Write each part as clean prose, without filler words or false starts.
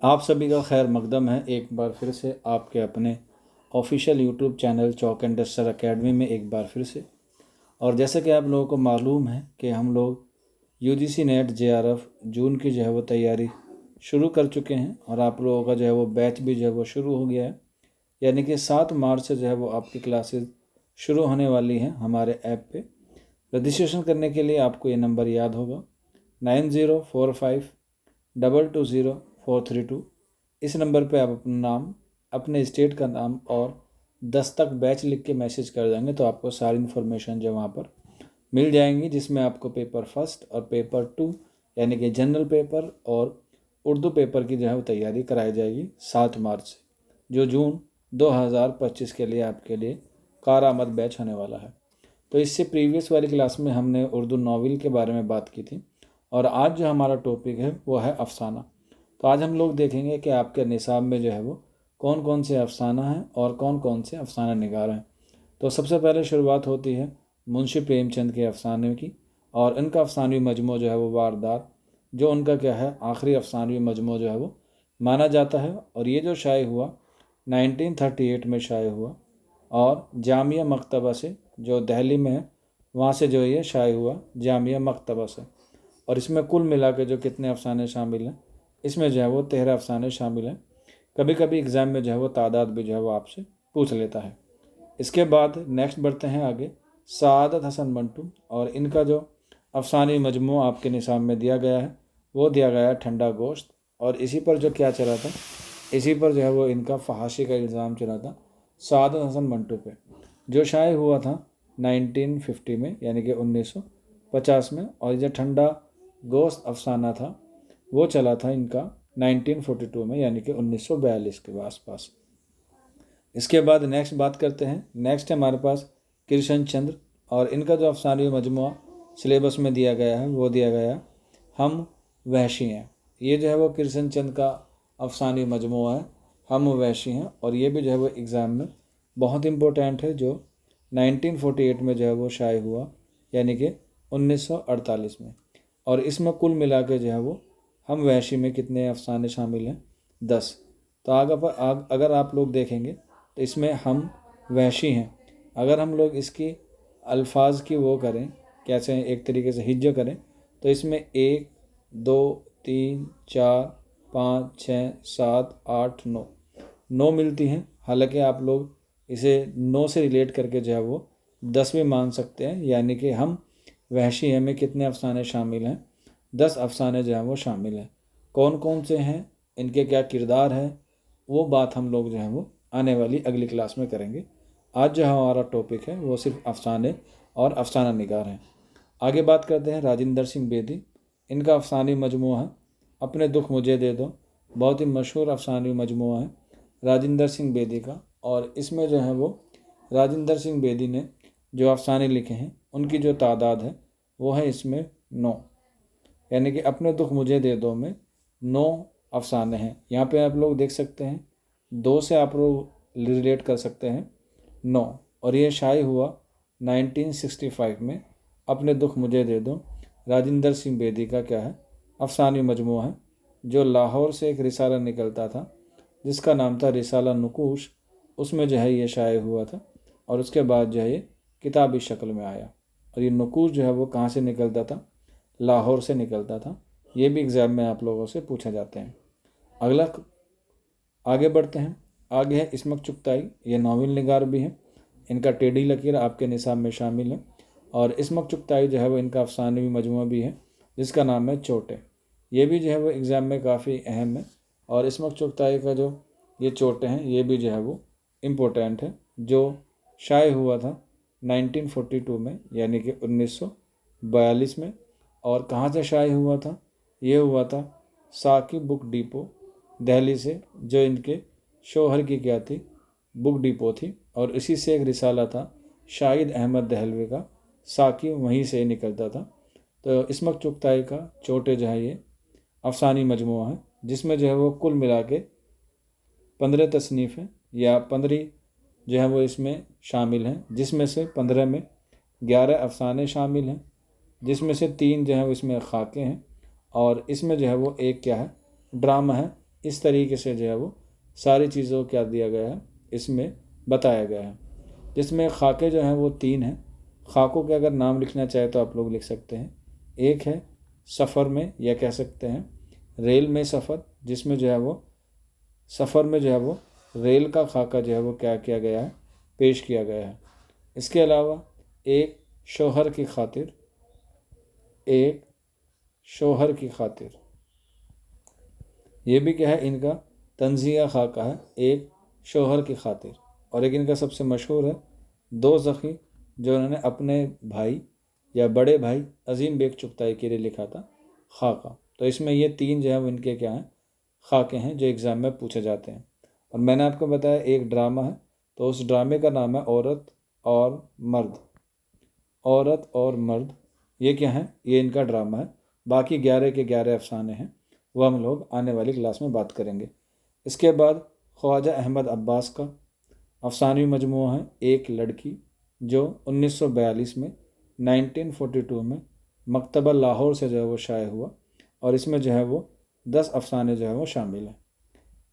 आप सभी का खैर मकदम है एक बार फिर से आपके अपने official YouTube channel chalk and duster academy में एक बार फिर से। और जैसे कि आप लोगों को मालूम है कि हम लोग यूजीसी नेट जेआरएफ जून की जो है वो तैयारी शुरू कर चुके हैं और आप लोगों का जो है वो बैच भी जो है वो शुरू हो गया है। यानी कि 7 मार्च से जो है वो आपकी क्लासेस शुरू होने वाली हैं हमारे ऐप पे। रजिस्ट्रेशन करने के लिए आपको ये नंबर याद होगा 9045220432। इस नंबर पे आप अपना नाम, अपने स्टेट का नाम और 10 तक बैच लिख के मैसेज कर देंगे तो आपको सारी इन्फॉर्मेशन जो वहाँ पर मिल जाएंगी, जिसमें आपको पेपर फर्स्ट और पेपर 2 यानी कि जनरल पेपर और उर्दू पेपर की जो है वो तैयारी कराई जाएगी 7 मार्च से, जो जून 2025 के लिए आपके लिए कारआमद बैच होने वाला है। तो इससे प्रीवियस वाली क्लास में हमने उर्दू नावल के बारे में बात की थी और आज जो हमारा टॉपिक है वो है अफसाना। तो आज हम लोग देखेंगे कि आपके निसाब में जो है वो कौन कौन से अफसाना हैं और कौन कौन से अफसाना निगार हैं। तो सबसे पहले शुरुआत होती है मुंशी प्रेमचंद के अफसाने की, और इनका अफसानवी मजमू जो है वो वारदात, जो उनका क्या है आखिरी अफसानवी मजमू जो है वो माना जाता है। और ये जो शाये हुआ 1938 में शाये हुआ और जामिया मकतबा से, जो दिल्ली में है वहाँ से जो ये शाये हुआ जामिया मकतबा से। और इसमें कुल मिला के जो कितने अफसाने शामिल हैं, इसमें जो है वो 13 अफसाने शामिल हैं। कभी कभी एग्ज़ाम में जो है वो तादाद भी जो है वो आपसे पूछ लेता है। इसके बाद नेक्स्ट बढ़ते हैं आगे सआदत हसन मंटू, और इनका जो अफसानी मजमू आपके निसाब में दिया गया है वो दिया गया है ठंडा गोश्त। और इसी पर जो क्या चला था, इसी पर जो है वो इनका फहाशी का इल्ज़ाम चला था सआदत हसन मंटू पे, जो शाये हुआ था 1950 में यानी कि 1950 में। और जो ठंडा गोश्त अफसाना था वो चला था इनका 1942 में यानी कि 1942 के आसपास। इसके बाद नेक्स्ट बात करते हैं, नेक्स्ट है हमारे पास कृष्ण चंद्र, और इनका जो अफसानी मजमुआ सिलेबस में दिया गया है वो दिया गया हम वहशी हैं। ये जो है वो कृष्ण चंद्र का अफसानी मजमुआ है, हम वहशी हैं। और ये भी जो है वो एग्ज़ाम में बहुत इम्पोर्टेंट है, जो 1948 में जो है वो शाये हुआ यानी कि 1948 में। और इसमें कुल मिला के जो है वो हम वहशी में कितने अफसाने शामिल हैं, 10। तो अगर आप लोग देखेंगे तो इसमें हम वहशी हैं, अगर हम लोग इसकी अल्फाज की वो करें, कैसे एक तरीके से हिज्ज करें, तो इसमें 1 2 3 4 5 6 7 8 9 मिलती हैं। हालांकि आप लोग इसे 9 से रिलेट करके जो है वो 10 भी मान सकते हैं, यानी कि हम वहशी हैं में कितने अफसाने शामिल हैं, 10 अफसाने जो हैं वो शामिल हैं। कौन कौन से हैं, इनके क्या किरदार है, वो बात हम लोग जो है वो आने वाली अगली क्लास में करेंगे। आज जो हमारा टॉपिक है वो सिर्फ अफसाने और अफसाना निगार हैं। आगे बात करते हैं राजिंदर सिंह बेदी, इनका अफसानी मजमूआ है अपने दुख मुझे दे दो, बहुत ही मशहूर अफसानी मजमूआ है राजिंदर सिंह बेदी का। और इसमें जो है वो राजिंदर सिंह बेदी ने जो अफसाने लिखे हैं उनकी जो तादाद है वो है इसमें 9, यानी कि अपने दुख मुझे दे दो में 9 अफसाने हैं। यहाँ पे आप लोग देख सकते हैं 2 से आप लोग रिलेट कर सकते हैं 9, और ये शाये हुआ 1965 में। अपने दुख मुझे दे दो राजिंदर सिंह बेदी का क्या है अफसानी मजमूआ है, जो लाहौर से एक रिसाला निकलता था जिसका नाम था रिसाला नुकूश, उसमें जो है ये शाये हुआ था। और उसके बाद जो है ये किताबी शक्ल में आया। और ये नुकूश जो है वो कहाँ से निकलता था, लाहौर से निकलता था। ये भी एग्ज़ाम में आप लोगों से पूछा जाते हैं। अगला आगे बढ़ते हैं, आगे है इस्मत चुगताई, ये नावल निगार भी हैं, इनका टेढ़ी लकीर आपके निसाब में शामिल है। और इस्मत चुगताई जो है वो इनका अफसानवी मजमूआ भी है जिसका नाम है चोटे। ये भी जो है वो एग्ज़ाम में काफ़ी अहम है। और इस्मत चुगताई का जो ये चोटे हैं ये भी जो है वो इम्पोर्टेंट है, जो शाये हुआ था 1942 में यानी कि 1942 में। और कहाँ से शाये हुआ था, ये हुआ था साकिब बुक डिपो दिल्ली से, जो इनके शोहर की क्या थी बुक डिपो थी। और इसी से एक रिसाला था शाहिद अहमद दहलवी का, साकिब वहीं से निकलता था। तो इस्मत चुगताई का चोटे जो है ये अफसानी मजमूआ है जिसमें जो है वो कुल मिला के 15 तसनीफ़ हैं या 15 जो है वो इसमें शामिल हैं, जिसमें से 15 में 11 अफसाने शामिल हैं, जिसमें से 3 जो है वो इसमें खाके हैं। और इसमें जो है वो एक क्या है ड्रामा है इस तरीके से जो है वो सारी चीज़ों को क्या दिया गया है, इसमें बताया गया है। जिसमें खाके जो हैं वो 3 हैं। खाकों के अगर नाम लिखना चाहे तो आप लोग लिख सकते हैं। एक है सफ़र में, या कह सकते हैं रेल में सफ़र, जिसमें जो है वो सफ़र में जो है वो रेल का खाका जो है वो क्या किया गया है, पेश किया गया है। इसके अलावा एक शोहर की खातिर, एक शोहर की खातिर, ये भी क्या है, इनका तंजिया खाका है, एक शोहर की खातिर। और एक इनका सबसे मशहूर है दो ज़ख़ी, जो उन्होंने अपने भाई या बड़े भाई अजीम बेग चुगताई के लिए लिखा था खाका। तो इसमें ये 3 जो है वो इनके क्या हैं, खाके हैं जो एग्ज़ाम में पूछे जाते हैं। और मैंने आपको बताया एक ड्रामा है, तो उस ड्रामे का नाम है औरत और मर्द। औरत और मर्द, ये क्या है, ये इनका ड्रामा है। बाकी 11 के 11 अफसाने हैं, वो हम लोग आने वाली क्लास में बात करेंगे। इसके बाद ख्वाजा अहमद अब्बास का अफसानवी मजमूआ है एक लड़की, जो 1942 में 1942 में मकतबा लाहौर से जो है वो शाये हुआ, और इसमें जो है वो 10 अफसाने जो है वो शामिल हैं।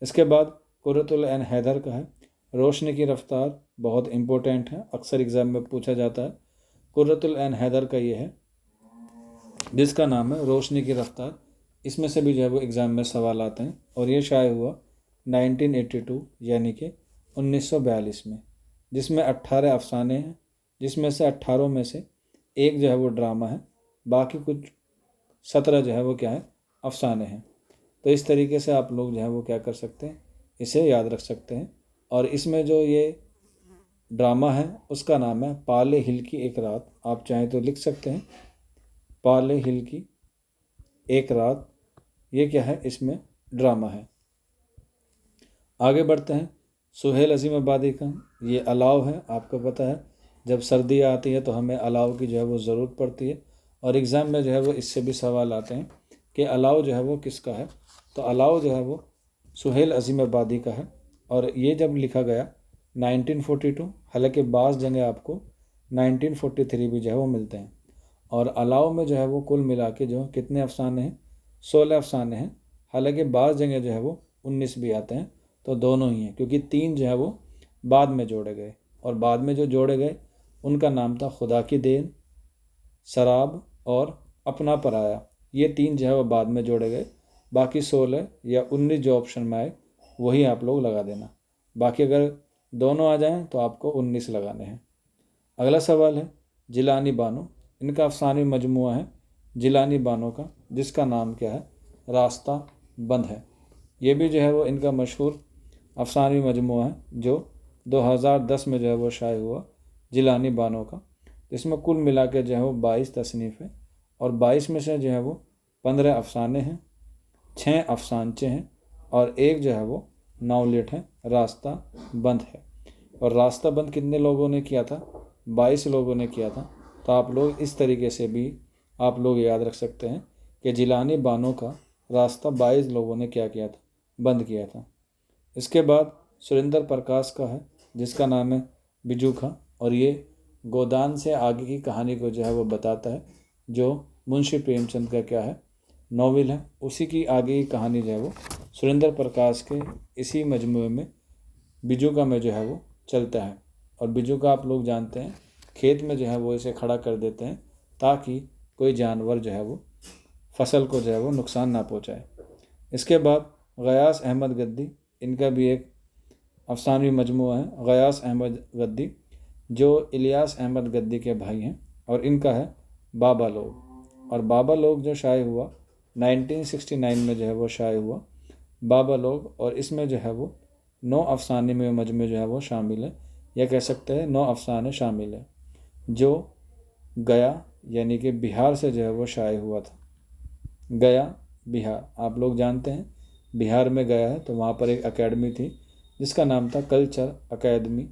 इसके बाद कुर्रतुल ऐन हैदर का है रोशनी की रफ्तार, बहुत इम्पोर्टेंट है, अक्सर एग्ज़ाम में पूछा जाता है। कुर्रतुल ऐन हैदर का ये है जिसका नाम है रोशनी की रफ्तार, इसमें से भी जो है वो एग्ज़ाम में सवाल आते हैं, और ये शाये हुआ 1982 यानी कि 1942 में, जिसमें 18 अफसाने हैं, जिसमें से 18 में से एक जो है वो ड्रामा है, बाकी कुछ 17 जो है वो क्या है, अफसाने हैं। तो इस तरीके से आप लोग जो है वो क्या कर सकते हैं, इसे याद रख सकते हैं। और इसमें जो ये ड्रामा है उसका नाम है पाले हिल की एक रात, आप चाहें तो लिख सकते हैं पाले हिल की एक रात, ये क्या है, इसमें ड्रामा है। आगे बढ़ते हैं। सुहेल अजीम आबादी का ये अलाव है, आपको पता है जब सर्दियाँ आती है तो हमें अलाव की जो है वो ज़रूरत पड़ती है, और एग्ज़ाम में जो है वो इससे भी सवाल आते हैं कि अलाव जो है वो किसका है। तो अलाव जो है वो सुहेल अजीम आबादी का है, और ये जब लिखा गया 1942, हालांकि बाज़ जगह आपको 1943 भी जो है वो मिलते हैं। और अलाव में जो है वो कुल मिला के जो कितने अफसाने हैं, 16 अफसाने हैं, हालांकि बाज़ जगह जो है वो 19 भी आते हैं। तो दोनों ही हैं, क्योंकि 3 जो है वो बाद में जोड़े गए, और बाद में जो जोड़े गए उनका नाम था खुदा की देन, शराब और अपना पराया। ये 3 जो है वो बाद में जोड़े गए, बाकी 16 या 19 जो ऑप्शन में आए वही आप लोग लगा देना। बाकी अगर दोनों आ जाएं तो आपको 19 लगाने हैं। अगला सवाल है जिलानी बानो, इनका अफसानी मजमूआ है जिलानी बानो का, जिसका नाम क्या है, रास्ता बंद है। ये भी जो है वो इनका मशहूर अफसानी मजमूआ है, जो 2010 में जो है वो शाये हुआ जिलानी बानो का, जिसमें कुल मिला के जो है वो 22 तसनीफ़ है, और 22 में से जो है वो 15 अफसाने हैं, 6 अफसानचे हैं, और एक जो है वो नावलेट है, रास्ता बंद है। और रास्ता बंद कितने लोगों ने किया था, 22 लोगों ने किया था। तो आप लोग इस तरीके से भी आप लोग याद रख सकते हैं कि जिलानी बानो का रास्ता 22 लोगों ने क्या किया था, बंद किया था। इसके बाद सुरेंद्र प्रकाश का है, जिसका नाम है बिजू खां, और ये गोदान से आगे की कहानी को जो है वो बताता है, जो मुंशी प्रेमचंद का क्या है, नॉवेल है, उसी की आगे की कहानी जो है वो सुरेंद्र प्रकाश के इसी मजमूए में बिजू का में जो है वो चलता है। और बिजू का आप लोग जानते हैं खेत में जो है वो इसे खड़ा कर देते हैं, ताकि कोई जानवर जो है वो फसल को जो है वो नुकसान ना पहुँचाए। इसके बाद गयास अहमद गद्दी, इनका भी एक अफसानवी मजमूआ है गयास अहमद गद्दी, जो इलियास अहमद गद्दी के भाई हैं, और इनका है बाबा लोग। और बाबा लोग जो शाये हुआ 1969 में जो है वो शाये हुआ बाबा लोग, और इसमें जो है वो 9 अफसाने में मजमे जो है वो शामिल है, या कह सकते हैं 9 अफसाने शामिल है, जो गया यानी कि बिहार से जो है वो शाये हुआ था। गया बिहार, आप लोग जानते हैं बिहार में गया है, तो वहाँ पर एक एकेडमी थी जिसका नाम था कल्चर अकेडमी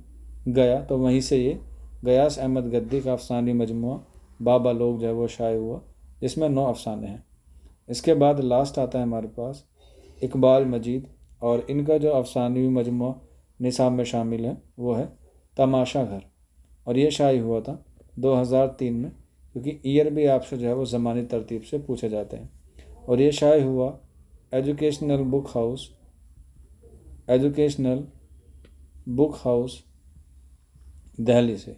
गया, तो वहीं से ये गयास अहमद गद्दी का अफसानी मजमूआ बाबा लोग जो है वो शाये हुआ, जिसमें 9 अफसाने हैं। इसके बाद लास्ट आता है हमारे पास इकबाल मजीद, और इनका जो अफसानी मजमूआ निसाब में शामिल है वो है तमाशा घर, और ये शाये हुआ था 2003 में, क्योंकि ईयर भी आपसे जो है वो ज़मानी तरतीब से पूछे जाते हैं। और ये शाये हुआ educational book house educational book house Delhi से।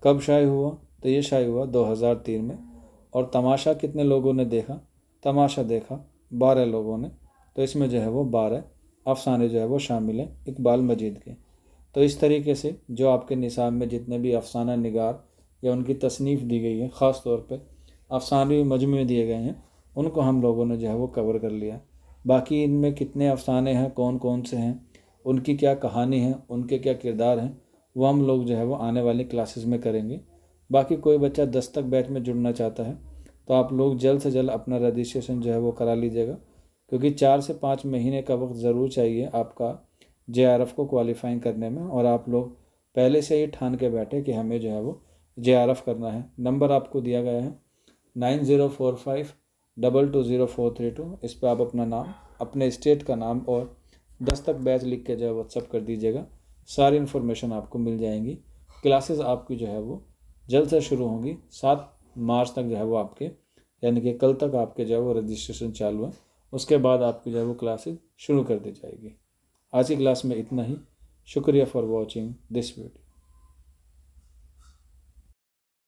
कब शाये हुआ? तो ये शाये हुआ 2003 में। और तमाशा कितने लोगों ने देखा? तमाशा देखा 12 लोगों ने। तो इसमें जो है वो 12 अफसाने जो है वो शामिल हैं इकबाल मजीद के। तो इस तरीके से जो आपके निसाब में जितने भी अफसाना निगार या उनकी तसनीफ़ दी गई है, ख़ास तौर पे अफसानवी मजमूए दिए गए हैं, उनको हम लोगों ने जो है वो कवर कर लिया। बाकी इनमें कितने अफसाने हैं, कौन कौन से हैं, उनकी क्या कहानी है, उनके क्या किरदार हैं, वो हम लोग जो है वो आने वाली क्लासेस में करेंगे। बाकी कोई बच्चा दस्तक बैच में जुड़ना चाहता है तो आप लोग जल्द से जल्द अपना रजिस्ट्रेशन जो है वो करा लीजिएगा, क्योंकि 4 से 5 महीने का वक्त ज़रूर चाहिए आपका JRF को क्वालिफाइंग करने में। और आप लोग पहले से ही ठान के बैठे कि हमें जो है वो JRF करना है। नंबर आपको दिया गया है 9045220432। इस पर आप अपना नाम, अपने स्टेट का नाम और दस्तक बैच लिख के जो है व्हाट्सअप कर दीजिएगा। सारी इन्फॉर्मेशन आपको मिल जाएंगी। क्लासेस आपकी जो है वो जल्द से शुरू होंगी। 7 मार्च तक जो है वो आपके, यानी कि कल तक आपके जो है वो रजिस्ट्रेशन चालू है। उसके बाद आपकी जो है वो क्लासेस शुरू कर दी जाएगी। आज की क्लास में इतना ही। शुक्रिया फॉर वॉचिंग दिस वीडियो।